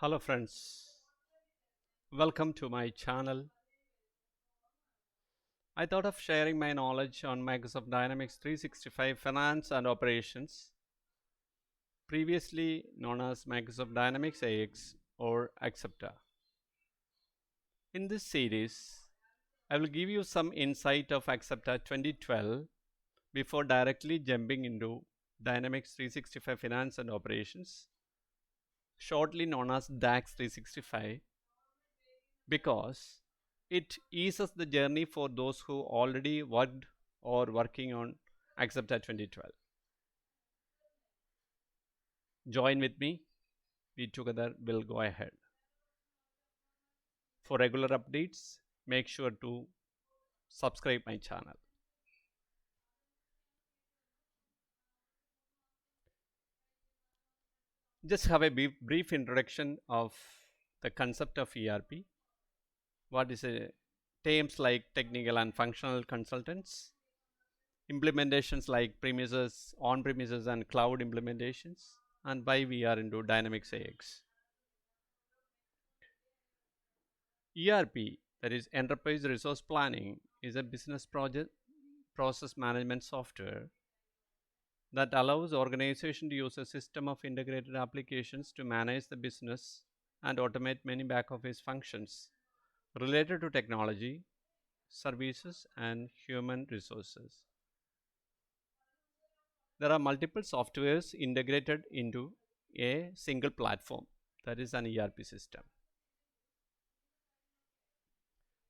Hello friends, welcome to my channel. I thought of sharing my knowledge on Microsoft Dynamics 365 Finance and Operations, previously known as Microsoft Dynamics AX or Accepta. In this series, I will give you some insight of Accepta 2012 before directly jumping into Dynamics 365 Finance and Operations, shortly known as DAX 365, because it eases the journey for those who already worked or working on Accepta 2012. Join with me, we together will go ahead. For regular updates, make sure to subscribe my channel. Just have a brief introduction of the concept of ERP. What is a terms like technical and functional consultants, implementations like premises, on-premises and cloud implementations, and why we are into Dynamics AX. ERP, that is Enterprise Resource Planning, is a business project process management software that allows organization to use a system of integrated applications to manage the business and automate many back office functions related to technology, services, and human resources. There are multiple softwares integrated into a single platform, that is an ERP system.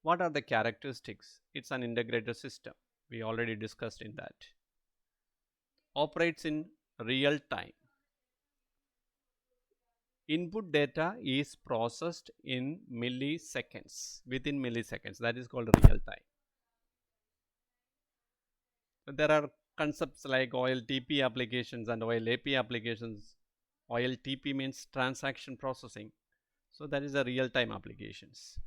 What are the characteristics? It's an integrated system. We already discussed in that. Operates in real time. Input data is processed in milliseconds, within milliseconds. That is called real time. There are concepts like OLTP applications and OLAP applications. OLTP means transaction processing. So that is a real time applications.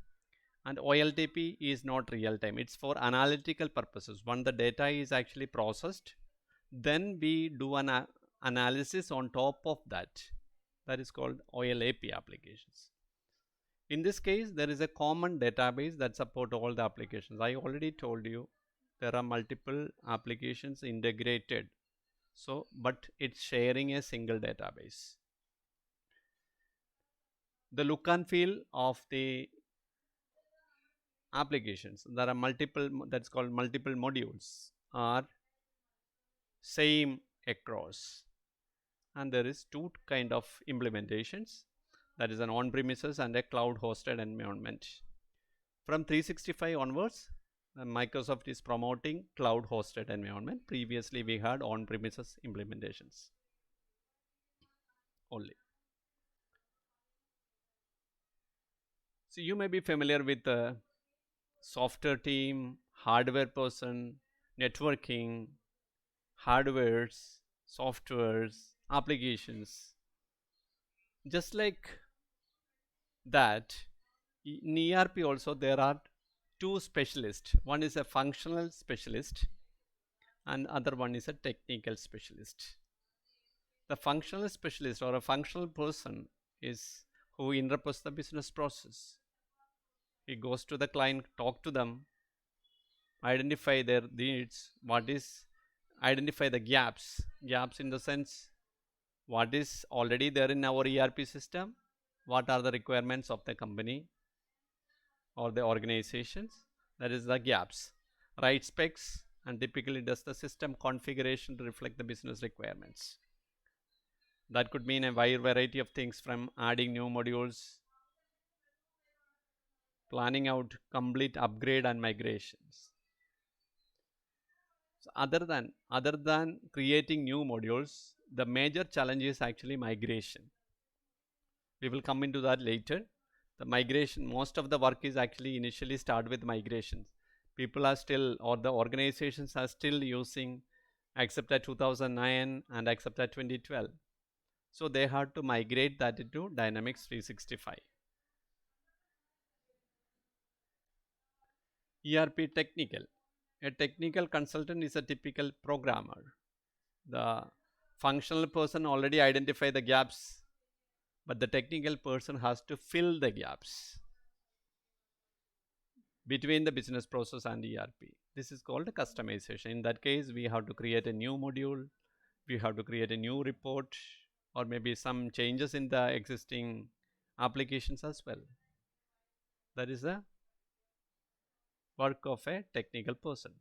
And OLTP is not real time. It's for analytical purposes. When the data is actually processed, then we do an analysis on top of that. That is called OLAP applications. In this case, there is a common database that support all the applications. I already told you there are multiple applications integrated. So, but it's sharing a single database. The look and feel of the applications, there are multiple, that's called multiple modules, are same across. And there is two kind of implementations, that is an on-premises and a cloud hosted environment. From 365 onwards, Microsoft is promoting cloud hosted environment. Previously we had on-premises implementations only. So you may be familiar with the software team, hardware person, networking, hardwares, softwares, applications. Just like that, in ERP also there are two specialists. One is a functional specialist and other one is a technical specialist. The functional specialist or a functional person is who interprets the business process. He goes to the client, talk to them, identify their needs, identify the gaps in the sense what is already there in our ERP system, what are the requirements of the company or the organizations, that is the gaps, write specs, and typically does the system configuration to reflect the business requirements. That could mean a wide variety of things, from adding new modules, planning out complete upgrade and migrations. So other than creating new modules, the major challenge is actually migration. We will come into that later. The migration, most of the work is actually initially start with migrations. People are still, or the organizations are still using Accepta 2009 and Accepta 2012. So they had to migrate that into Dynamics 365. ERP technical. A technical consultant is a typical programmer. The functional person already identify the gaps, but the technical person has to fill the gaps between the business process and ERP. This is called customization. In that case, we have to create a new module, we have to create a new report, or maybe some changes in the existing applications as well. That is the work of a technical person.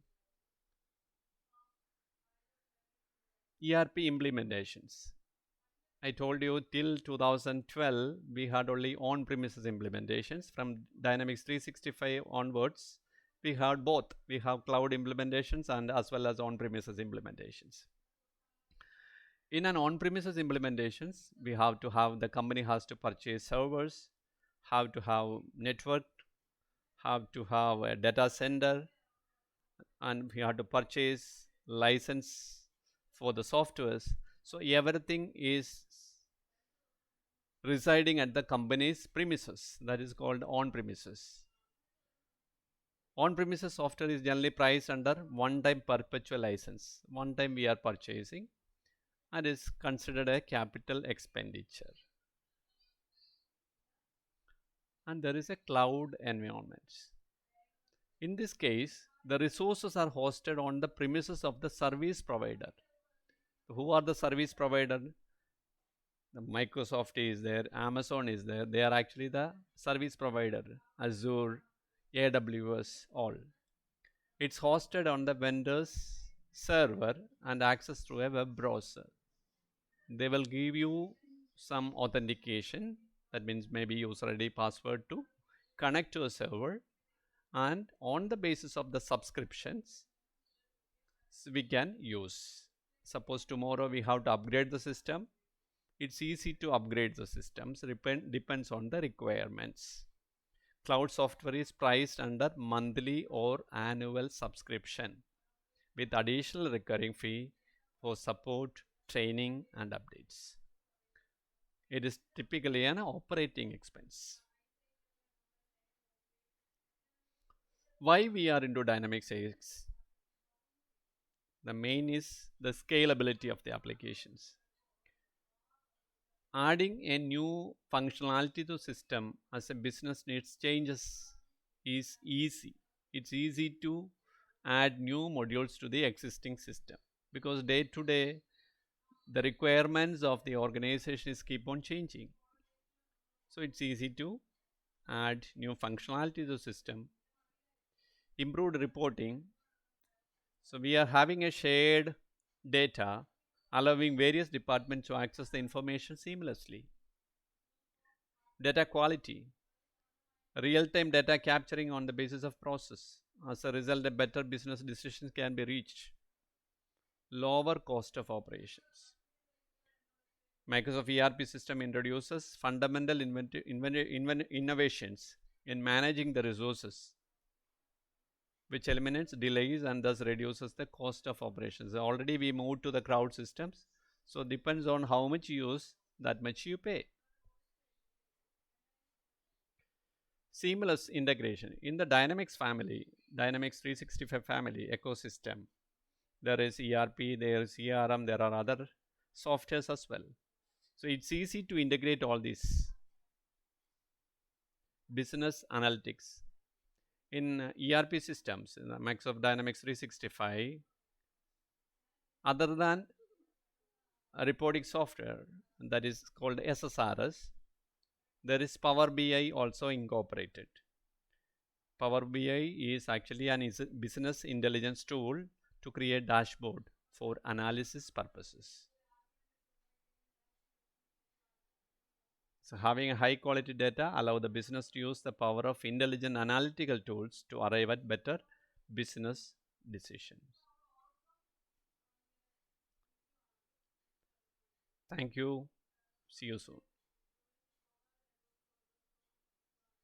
ERP implementations. I told you till 2012 we had only on-premises implementations. From Dynamics 365 onwards, we had both. We have cloud implementations and as well as on-premises implementations. In an on-premises implementations, we have to have the company has to purchase servers, have to have network, have to have a data center, and we have to purchase license for the softwares. So everything is residing at the company's premises, that is called on-premises. On-premises software is generally priced under one-time perpetual license. One time we are purchasing and is considered a capital expenditure. And there is a cloud environment. In this case, the resources are hosted on the premises of the service provider. Who are the service provider? The Microsoft is there, Amazon is there. They are actually the service provider. Azure, AWS, all. It's hosted on the vendor's server and access through a web browser. They will give you some authentication. That means maybe user ID, password to connect to a server, and on the basis of the subscriptions we can use. Suppose tomorrow we have to upgrade the system, it's easy to upgrade the systems, depends on the requirements. Cloud software is priced under monthly or annual subscription with additional recurring fee for support, training and updates. It is typically an operating expense. Why we are into Dynamics AX? The main is the scalability of the applications. Adding a new functionality to system as a business needs changes is easy. It's easy to add new modules to the existing system because day to day the requirements of the organization is keep on changing. So it's easy to add new functionality to the system. Improved reporting. So we are having a shared data allowing various departments to access the information seamlessly. Data quality. Real-time data capturing on the basis of process. As a result, a better business decisions can be reached. Lower cost of operations. Microsoft ERP system introduces fundamental innovations in managing the resources, which eliminates delays and thus reduces the cost of operations. Already we moved to the cloud systems, so depends on how much you use, that much you pay. Seamless integration. In the Dynamics family, Dynamics 365 family ecosystem, there is ERP, there is CRM, there are other softwares as well. So it's easy to integrate all these. Business analytics. In ERP systems, in the Microsoft Dynamics 365, other than a reporting software that is called SSRS, there is Power BI also incorporated. Power BI is actually an business intelligence tool to create dashboard for analysis purposes. So having a high quality data allow the business to use the power of intelligent analytical tools to arrive at better business decisions. Thank you. See you soon.